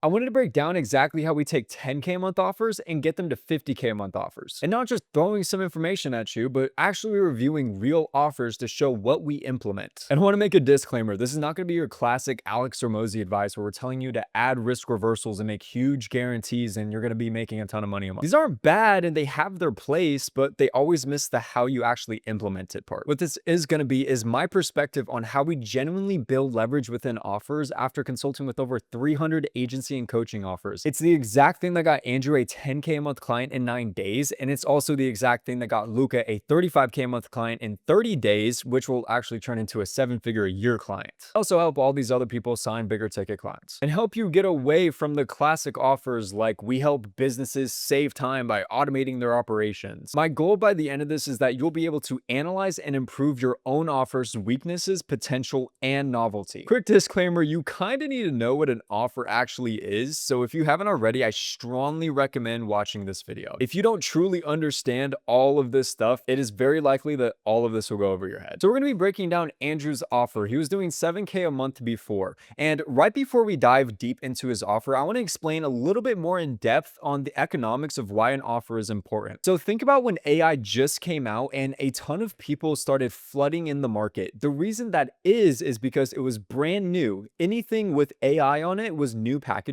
I wanted to break down exactly how we take 10K a month offers and get them to 50K a month offers. And not just throwing some information at you, but actually reviewing real offers to show what we implement. And I want to make a disclaimer. This is not going to be your classic Alex or Mosey advice where we're telling you to add risk reversals and make huge guarantees and you're going to be making a ton of money a month. These aren't bad and they have their place, but they always miss the how you actually implement it part. What this is going to be is my perspective on how we genuinely build leverage within offers after consulting with over 300 agency and coaching offers. It's the exact thing that got Andrew a 10K a month client in 9 days, and it's also the exact thing that got Luca a 35K a month client in 30 days, which will actually turn into a 7-figure a year client. Also help all these other people sign bigger ticket clients and help you get away from the classic offers like we help businesses save time by automating their operations. My goal by the end of this is that you'll be able to analyze and improve your own offers, weaknesses, potential, and novelty. Quick disclaimer, you kind of need to know what an offer actually is, so if you haven't already, I strongly recommend watching this video. If you don't truly understand all of this stuff, it is very likely that all of this will go over your head. So we're going to be breaking down Andrew's offer. He was doing 7K a month before, and right before we dive deep into his offer, I want to explain a little bit more in depth on the economics of why an offer is important. So think about when AI just came out and a ton of people started flooding in the market. The reason that is because it was brand new. Anything with AI on it was new packaging,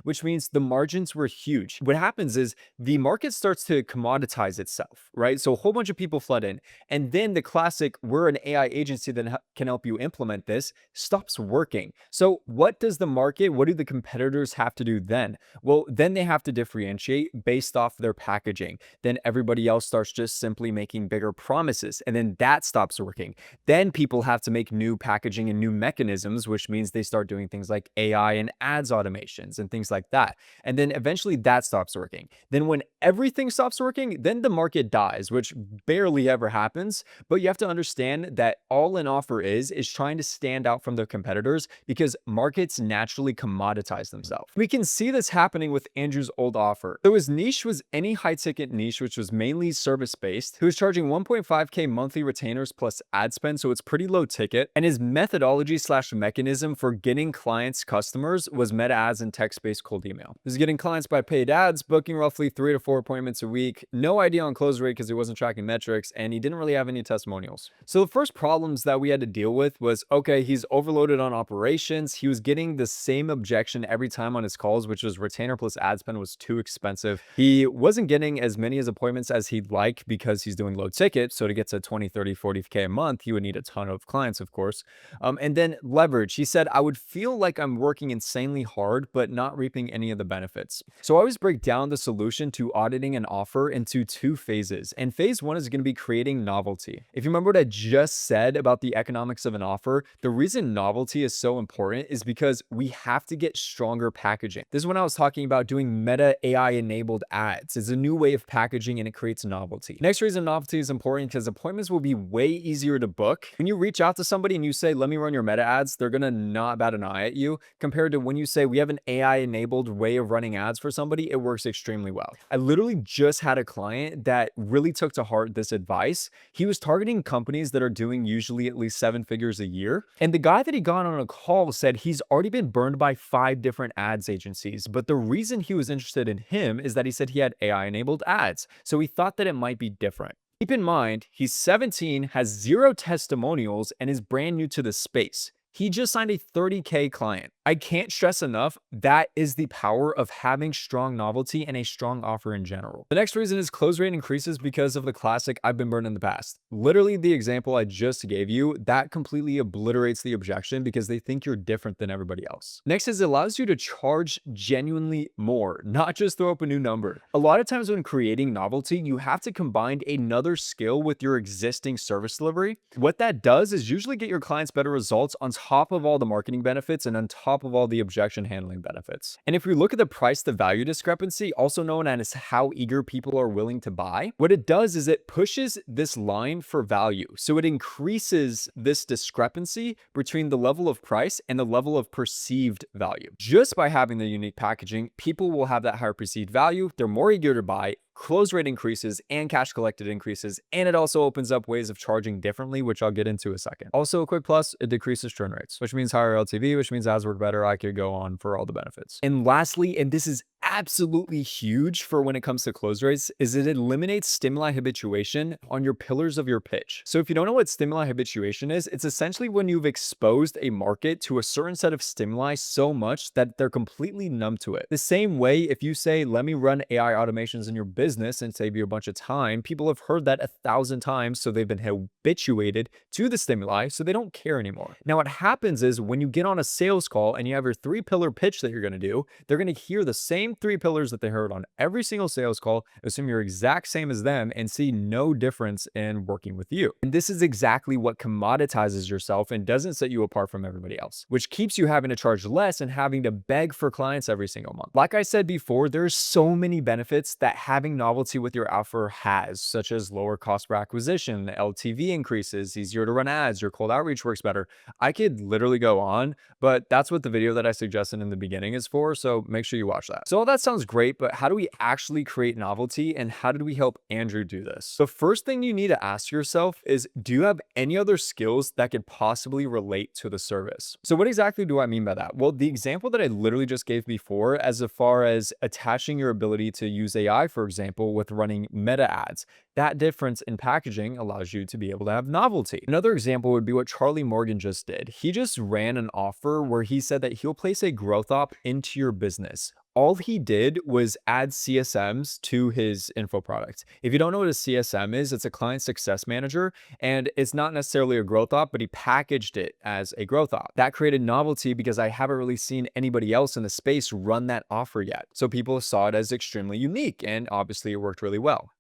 which means the margins were huge. What happens is the market starts to commoditize itself, right? So a whole bunch of people flood in, and then the classic, we're an AI agency that can help you implement this, stops working. So what does the market, what do the competitors have to do then? Well, then they have to differentiate based off their packaging. Then everybody else starts just simply making bigger promises, and then that stops working. Then people have to make new packaging and new mechanisms, which means they start doing things like AI and ads automations and things like that. And then eventually that stops working. Then when everything stops working, then the market dies, which barely ever happens. But you have to understand that all an offer is trying to stand out from their competitors because markets naturally commoditize themselves. We can see this happening with Andrew's old offer. So his niche was any high ticket niche, which was mainly service based. He was charging 1.5K monthly retainers plus ad spend, so it's pretty low ticket. And his methodology slash mechanism for getting clients, customers was meta ads and text-based cold email. He was getting clients by paid ads, booking roughly 3 to 4 appointments a week. No idea on close rate because he wasn't tracking metrics and he didn't really have any testimonials. So the first problems that we had to deal with was, okay, he's overloaded on operations. He was getting the same objection every time on his calls, which was retainer plus ad spend was too expensive. He wasn't getting as many as appointments as he'd like because he's doing low ticket. So to get to 20, 30, 40K a month, he would need a ton of clients, of course. And then leverage. He said, I would feel like I'm working insanely hard, but not reaping any of the benefits. So I always break down the solution to auditing an offer into 2 phases. And phase 1 is going to be creating novelty. If you remember what I just said about the economics of an offer, the reason novelty is so important is because we have to get stronger packaging. This is when I was talking about doing meta AI enabled ads. It's a new way of packaging and it creates novelty. Next reason novelty is important because appointments will be way easier to book. When you reach out to somebody and you say, let me run your meta ads, they're going to not bat an eye at you compared to when you say we have an AI enabled way of running ads for somebody, it works extremely well. I literally just had a client that really took to heart this advice. He was targeting companies that are doing usually at least 7 figures a year. And the guy that he got on a call said he's already been burned by 5 different ads agencies. But the reason he was interested in him is that he said he had AI enabled ads. So he thought that it might be different. Keep in mind, he's 17, has 0 testimonials, and is brand new to the space. He just signed a 30K client. I can't stress enough, that is the power of having strong novelty and a strong offer in general. The next reason is close rate increases because of the classic I've been burned in the past. Literally the example I just gave you, that completely obliterates the objection because they think you're different than everybody else. Next is it allows you to charge genuinely more, not just throw up a new number. A lot of times when creating novelty, you have to combine another skill with your existing service delivery. What that does is usually get your clients better results on top of all the marketing benefits and on top of all the objection handling benefits. And if we look at the price to value discrepancy, also known as how eager people are willing to buy, what it does is it pushes this line for value. So it increases this discrepancy between the level of price and the level of perceived value. Just by having the unique packaging, people will have that higher perceived value. They're more eager to buy, close rate increases and cash collected increases, and it also opens up ways of charging differently, which I'll get into in a second. Also, a quick plus, it decreases churn rates, which means higher LTV, which means ads work better. I could go on for all the benefits. And lastly, and this is absolutely huge for when it comes to close rates, is it eliminates stimuli habituation on your pillars of your pitch. So if you don't know what stimuli habituation is, it's essentially when you've exposed a market to a certain set of stimuli so much that they're completely numb to it. The same way, if you say, let me run AI automations in your business and save you a bunch of time, people have heard that 1,000 times, so they've been habituated to the stimuli, so they don't care anymore. Now, what happens is when you get on a sales call and you have your 3-pillar pitch that you're going to do, they're going to hear the same 3 pillars that they heard on every single sales call, assume you're exact same as them, and see no difference in working with you. And this is exactly what commoditizes yourself and doesn't set you apart from everybody else, which keeps you having to charge less and having to beg for clients every single month. Like I said before, there's so many benefits that having Novelty with your offer has, such as lower cost per acquisition, LTV increases, easier to run ads, your cold outreach works better. I could literally go on, but that's what the video that I suggested in the beginning is for, so make sure you watch that. So all that sounds great, but how do we actually create Novelty, and how did we help Andrew do this? The first thing you need to ask yourself is, do you have any other skills that could possibly relate to the service? So what exactly do I mean by that? Well, the example that I literally just gave before, as far as attaching your ability to use AI, for example, with running meta ads, that difference in packaging allows you to be able to have Novelty. Another example would be what Charlie Morgan just did. He just ran an offer where he said that he'll place a growth op into your business. All he did was add CSMs to his info product. If you don't know what a CSM is, it's a client success manager, and it's not necessarily a growth op, but he packaged it as a growth op. That created Novelty because I haven't really seen anybody else in the space run that offer yet. So people saw it as extremely unique, and obviously it worked really well.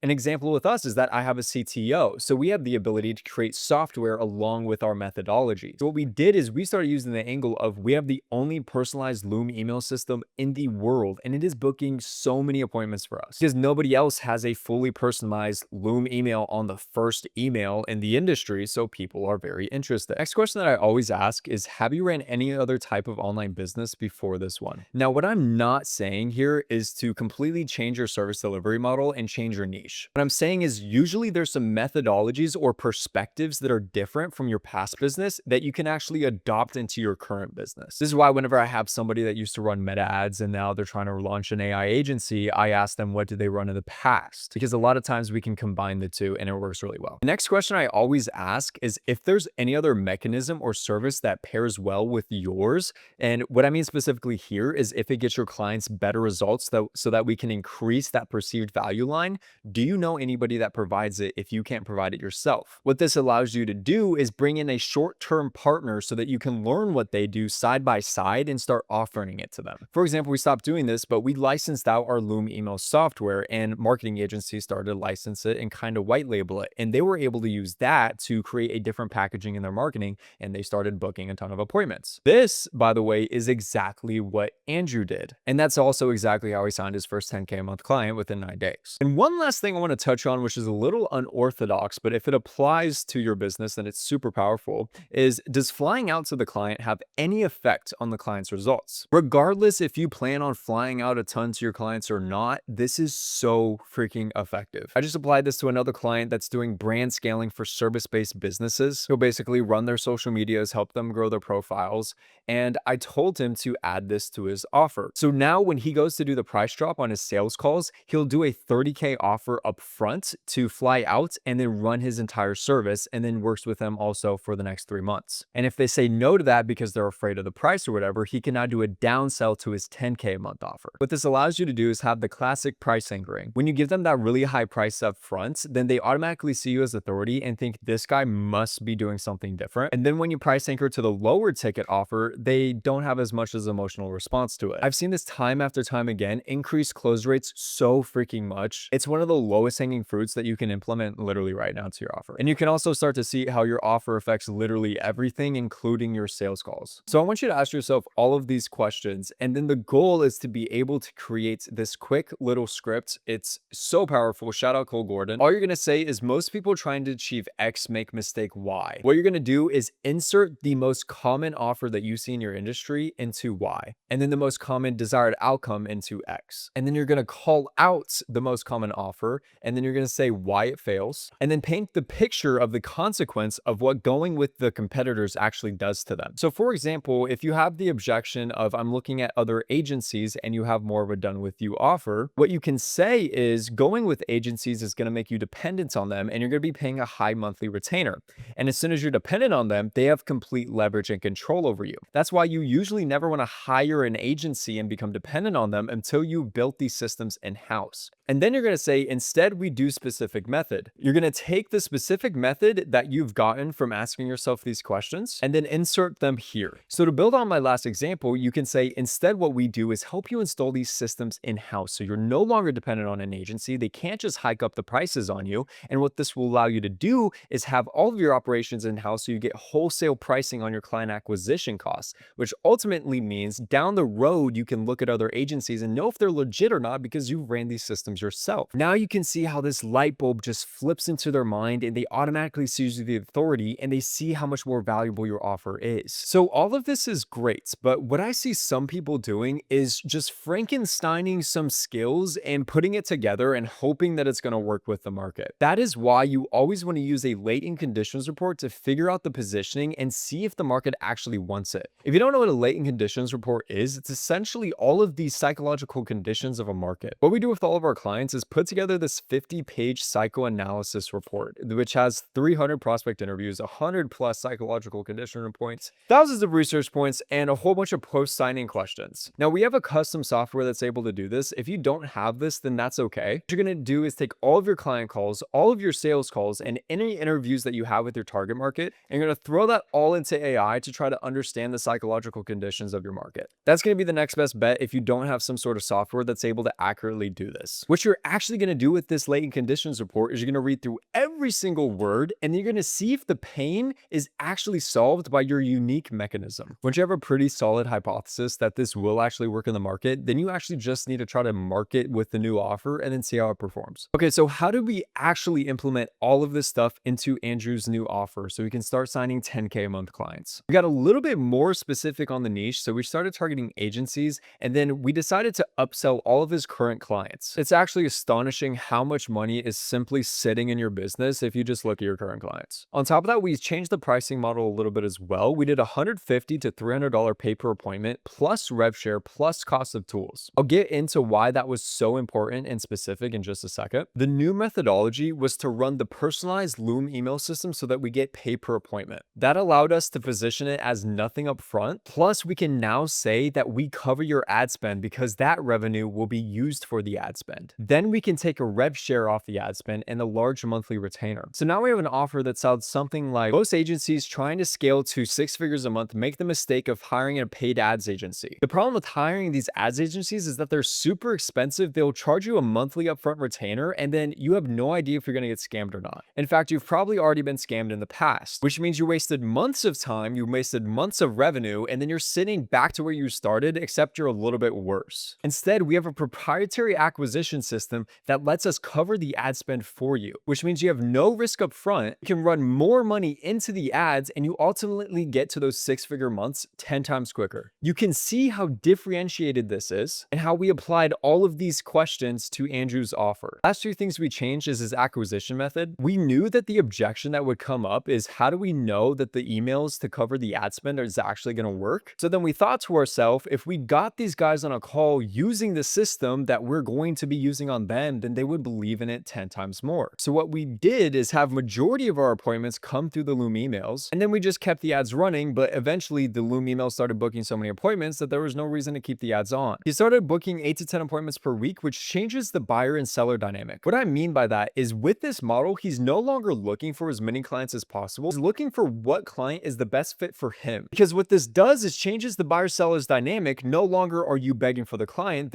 An example with us is that I have a CTO, so we have the ability to create software along with our methodology. So what we did is we started using the angle of we have the only personalized Loom email system in the world, and it is booking so many appointments for us because nobody else has a fully personalized Loom email on the first email in the industry, so people are very interested. Next question that I always ask is, have you ran any other type of online business before this one? Now, what I'm not saying here is to completely change your service delivery model and change your niche. What I'm saying is usually there's some methodologies or perspectives that are different from your past business that you can actually adopt into your current business. This is why whenever I have somebody that used to run meta ads and now they're trying to launch an AI agency, I ask them, what did they run in the past? Because a lot of times we can combine the two and it works really well. The next question I always ask is if there's any other mechanism or service that pairs well with yours. And what I mean specifically here is if it gets your clients better results so that we can increase that perceived value line. Do you know anybody that provides it if you can't provide it yourself? What this allows you to do is bring in a short-term partner so that you can learn what they do side by side and start offering it to them. For example, we stopped doing this, but we licensed out our Loom email software and marketing agencies started to license it and kind of white label it. And they were able to use that to create a different packaging in their marketing, and they started booking a ton of appointments. This, by the way, is exactly what Andrew did. And that's also exactly how he signed his first 10K a month client within 9 days. And one last thing I want to touch on, which is a little unorthodox, but if it applies to your business, then it's super powerful, is does flying out to the client have any effect on the client's results? Regardless if you plan on flying out a ton to your clients or not, this is so freaking effective. I just applied this to another client that's doing brand scaling for service-based businesses. He'll basically run their social medias, help them grow their profiles, and I told him to add this to his offer. So now when he goes to do the price drop on his sales calls, he'll do a 30K offer up front to fly out and then run his entire service, and then works with them also for the next 3 months. And if they say no to that because they're afraid of the price or whatever, he can now do a downsell to his 10K a month offer. What this allows you to do is have the classic price anchoring. When you give them that really high price up front, then they automatically see you as authority and think this guy must be doing something different. And then when you price anchor to the lower ticket offer, they don't have as much as emotional response to it. I've seen this time after time again, increase close rates so freaking much. It's one of the lowest hanging fruits that you can implement literally right now to your offer. And you can also start to see how your offer affects literally everything, including your sales calls. So I want you to ask yourself all of these questions. And then the goal is to be able to create this quick little script. It's so powerful. Shout out Cole Gordon. All you're going to say is most people trying to achieve X make mistake Y. What you're going to do is insert the most common offer that you see in your industry into Y, and then the most common desired outcome into X. And then you're going to call out the most common offer, and then you're going to say why it fails, and then paint the picture of the consequence of what going with the competitors actually does to them. So for example, if you have the objection of I'm looking at other agencies and you have more of a done with you offer, what you can say is going with agencies is going to make you dependent on them, and you're going to be paying a high monthly retainer. And as soon as you're dependent on them, they have complete leverage and control over you. That's why you usually never want to hire an agency and become dependent on them until you've built these systems in-house. And then you're going to say, instead, we do specific method. You're going to take the specific method that you've gotten from asking yourself these questions and then insert them here. So to build on my last example, you can say, instead, what we do is help you install these systems in-house. So you're no longer dependent on an agency. They can't just hike up the prices on you. And what this will allow you to do is have all of your operations in-house so you get wholesale pricing on your client acquisition costs, which ultimately means down the road, you can look at other agencies and know if they're legit or not because you've ran these systems yourself. Now you can see how this light bulb just flips into their mind and they automatically seize the authority and they see how much more valuable your offer is. So all of this is great, but what I see some people doing is just Frankensteining some skills and putting it together and hoping that it's going to work with the market. That is why you always want to use a latent conditions report to figure out the positioning and see if the market actually wants it. If you don't know what a latent conditions report is, it's essentially all of these psychological conditions of a market. What we do with all of our clients is put together this 50-page psychoanalysis report, which has 300 prospect interviews, 100 plus psychological condition points, thousands of research points, and a whole bunch of post-signing questions. Now, we have a custom software that's able to do this. If you don't have this, then that's okay. What you're going to do is take all of your client calls, all of your sales calls, and any interviews that you have with your target market, and you're going to throw that all into AI to try to understand the psychological conditions of your market. That's going to be the next best bet if you don't have some sort of software that's able to accurately do this. What you're actually going to do with this latent conditions report is you're going to read through every single word, and you're going to see if the pain is actually solved by your unique mechanism. Once you have a pretty solid hypothesis that this will actually work in the market, then you actually just need to try to market with the new offer and then see how it performs. Okay, so how do we actually implement all of this stuff into Andrew's new offer so we can start signing 10K a month clients? We got a little bit more specific on the niche, so we started targeting agencies, and then we decided to upsell all of his current clients. It's actually astonishing how much money is simply sitting in your business if you just look at your current clients. On top of that, we changed the pricing model a little bit as well. We did $150 to $300 pay per appointment plus rev share plus cost of tools. I'll get into why that was so important and specific in just a second. The new methodology was to run the personalized Loom email system so that we get pay per appointment. That allowed us to position it as nothing up front. Plus, we can now say that we cover your ad spend because that revenue will be used for the ad spend. Then we can take a rev share off the ad spend and a large monthly retainer. So now we have an offer that sounds something like most agencies trying to scale to 6 figures a month make the mistake of hiring a paid ads agency. The problem with hiring these ads agencies is that they're super expensive. They'll charge you a monthly upfront retainer, and then you have no idea if you're going to get scammed or not. In fact, you've probably already been scammed in the past, which means you wasted months of time, you wasted months of revenue, and then you're sitting back to where you started, except you're a little bit worse. Instead, we have a proprietary acquisition system that lets us cover the ad spend for you, which means you have no risk up front. You can run more money into the ads, and you ultimately get to those 6-figure months 10 times quicker. You can see how differentiated this is and how we applied all of these questions to Andrew's offer. Last two things we changed is his acquisition method. We knew that the objection that would come up is how do we know that the emails to cover the ad spend is actually going to work? So then we thought to ourselves, if we got these guys on a call using the system that we're going to be using on them, then they would believe in it 10 times more. So what we did is have majority of our appointments come through the Loom emails, and then we just kept the ads running, but eventually the Loom emails started booking so many appointments that there was no reason to keep the ads on. He started booking 8 to 10 appointments per week, which changes the buyer and seller dynamic. What I mean by that is with this model, he's no longer looking for as many clients as possible. He's looking for what client is the best fit for him. Because what this does is changes the buyer-seller's dynamic. No longer are you begging for the client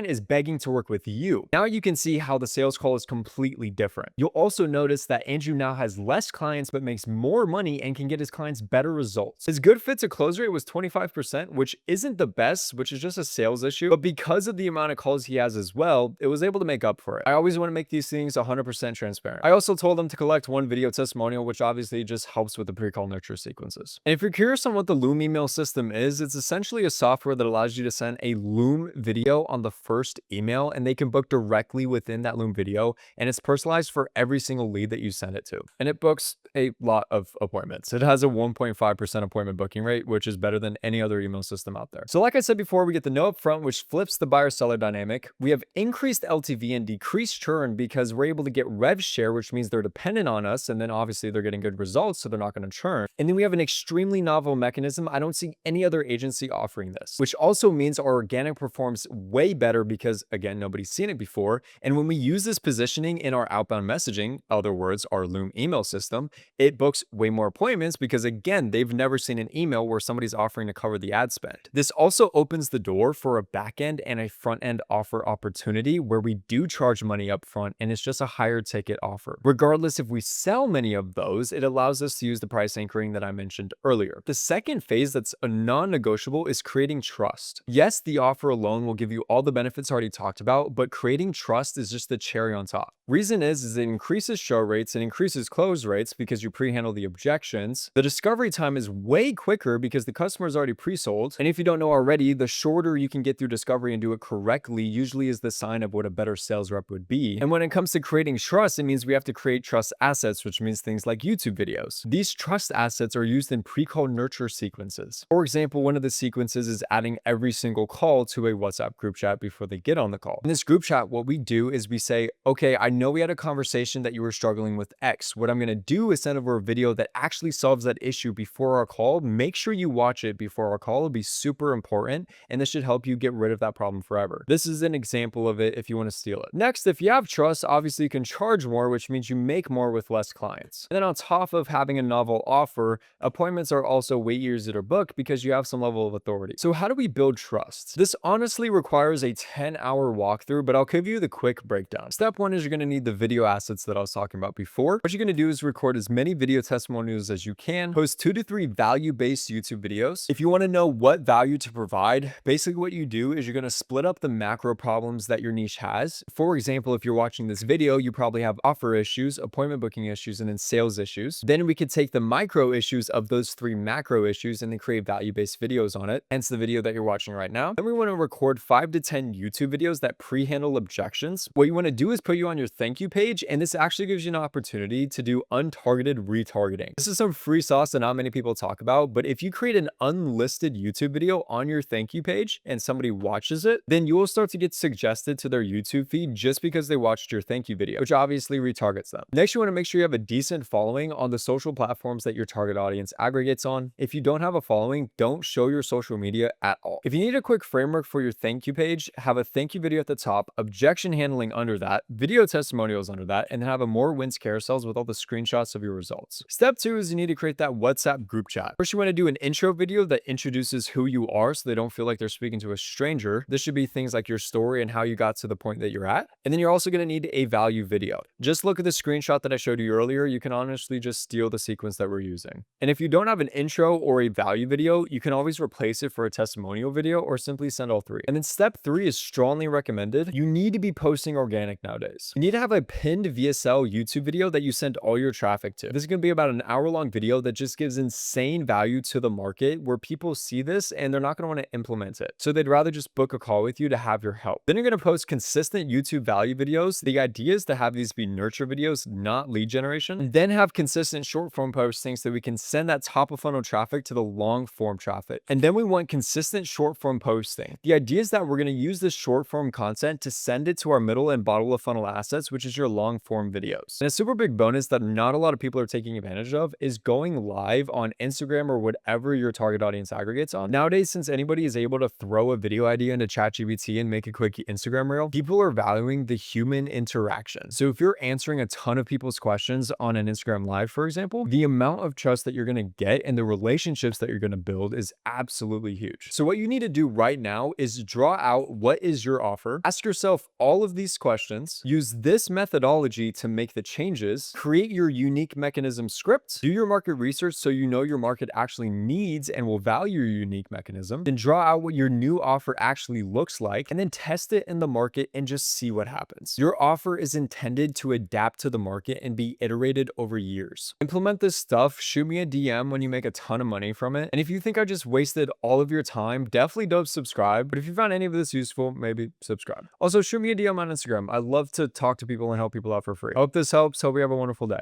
is begging to work with you. Now you can see how how the sales call is completely different. You'll also notice that Andrew now has less clients but makes more money and can get his clients better results. His good fit to close rate was 25%, which isn't the best, which is just a sales issue, but because of the amount of calls he has as well, it was able to make up for it. I always want to make these things 100% transparent. I also told him to collect one video testimonial, which obviously just helps with the pre-call nurture sequences. And if you're curious on what the Loom email system is, it's essentially a software that allows you to send a Loom video on the first email, and they can book directly within that Loom video, and it's personalized for every single lead that you send it to. And it books a lot of appointments. It has a 1.5% appointment booking rate, which is better than any other email system out there. So like I said before, we get the no upfront, which flips the buyer-seller dynamic. We have increased LTV and decreased churn because we're able to get rev share, which means they're dependent on us, and then obviously they're getting good results, so they're not going to churn. And then we have an extremely novel mechanism. I don't see any other agency offering this, which also means our organic performs way better because, again, nobody's seen it before. And when we use this positioning in our outbound messaging, other words, our Loom email system, it books way more appointments because, again, they've never seen an email where somebody's offering to cover the ad spend. This also opens the door for a back end and a front end offer opportunity where we do charge money up front and it's just a higher ticket offer. Regardless if we sell many of those, it allows us to use the price anchoring that I mentioned earlier. The second phase that's a non-negotiable is creating trust. Yes, the offer alone will give you all the benefits already talked about, but creating trust is just the cherry on top. Reason is it increases show rates and increases close rates because you pre-handle the objections. The discovery time is way quicker because the customer is already pre-sold. And if you don't know already, the shorter you can get through discovery and do it correctly usually is the sign of what a better sales rep would be. And when it comes to creating trust, it means we have to create trust assets, which means things like YouTube videos. These trust assets are used in pre-call nurture sequences. For example, one of the sequences is adding every single call to a WhatsApp group chat before they get on the call. In this group chat, what we do is we say, okay, I know we had a conversation that you were struggling with X. What I'm going to do is send over a video that actually solves that issue before our call. Make sure you watch it before our call. It'll be super important, and this should help you get rid of that problem forever. This is an example of it if you want to steal it. Next, if you have trust, obviously you can charge more, which means you make more with less clients. And then on top of having a novel offer, appointments are also way easier to book because you have some level of authority. So how do we build trust? This honestly requires a 10-hour walkthrough, but I'll give you the quick breakdown. Step one is you're going to need the video assets that I was talking about before. What you're going to do is record as many video testimonials as you can, post 2 to 3 value-based YouTube videos. If you want to know what value to provide, basically what you do is you're going to split up the macro problems that your niche has. For example, if you're watching this video, you probably have offer issues, appointment booking issues, and then sales issues. Then we could take the micro issues of those 3 macro issues and then create value-based videos on it, hence the video that you're watching right now. Then we want to record 5 to 10 YouTube videos that pre-handle objections. What you want to do is put you on your thank you page, and this actually gives you an opportunity to do untargeted retargeting. This is some free sauce that not many people talk about, but if you create an unlisted YouTube video on your thank you page and somebody watches it, then you will start to get suggested to their YouTube feed just because they watched your thank you video, which obviously retargets them. Next, you want to make sure you have a decent following on the social platforms that your target audience aggregates on. If you don't have a following, don't show your social media at all. If you need a quick framework for your thank you page, have a thank you video at the top, objection handling under that, video testimonials under that, and then have a more wins carousels with all the screenshots of your results. Step 2 is you need to create that WhatsApp group chat. First, you want to do an intro video that introduces who you are so they don't feel like they're speaking to a stranger. This should be things like your story and how you got to the point that you're at. And then you're also going to need a value video. Just look at the screenshot that I showed you earlier. You can honestly just steal the sequence that we're using. And if you don't have an intro or a value video, you can always replace it for a testimonial video or simply send all 3. And then step 3 is strongly recommended. You need to be posting organic nowadays. You need to have a pinned VSL YouTube video that you send all your traffic to. This is going to be about an hour-long video that just gives insane value to the market where people see this and they're not going to want to implement it. So they'd rather just book a call with you to have your help. Then you're going to post consistent YouTube value videos. The idea is to have these be nurture videos, not lead generation. And then have consistent short form postings so we can send that top of funnel traffic to the long form traffic. And then we want consistent short form posting. The idea is that we're going to use this short form content to send it to our middle and bottom of funnel assets, which is your long form videos. And a super big bonus that not a lot of people are taking advantage of is going live on Instagram or whatever your target audience aggregates on. Nowadays, since anybody is able to throw a video idea into ChatGPT and make a quick Instagram reel, people are valuing the human interaction. So if you're answering a ton of people's questions on an Instagram live, for example, the amount of trust that you're going to get and the relationships that you're going to build is absolutely huge. So what you need to do right now is draw out what is your offer. Ask yourself all of these questions, use this methodology to make the changes, create your unique mechanism script, do your market research so you know your market actually needs and will value your unique mechanism, then draw out what your new offer actually looks like, and then test it in the market and just see what happens. Your offer is intended to adapt to the market and be iterated over years. Implement this stuff, shoot me a DM when you make a ton of money from it. And if you think I just wasted all of your time, definitely don't subscribe. But if you found any of this useful, maybe subscribe. Also, shoot me a DM on Instagram. I love to talk to people and help people out for free. I hope this helps. Hope you have a wonderful day.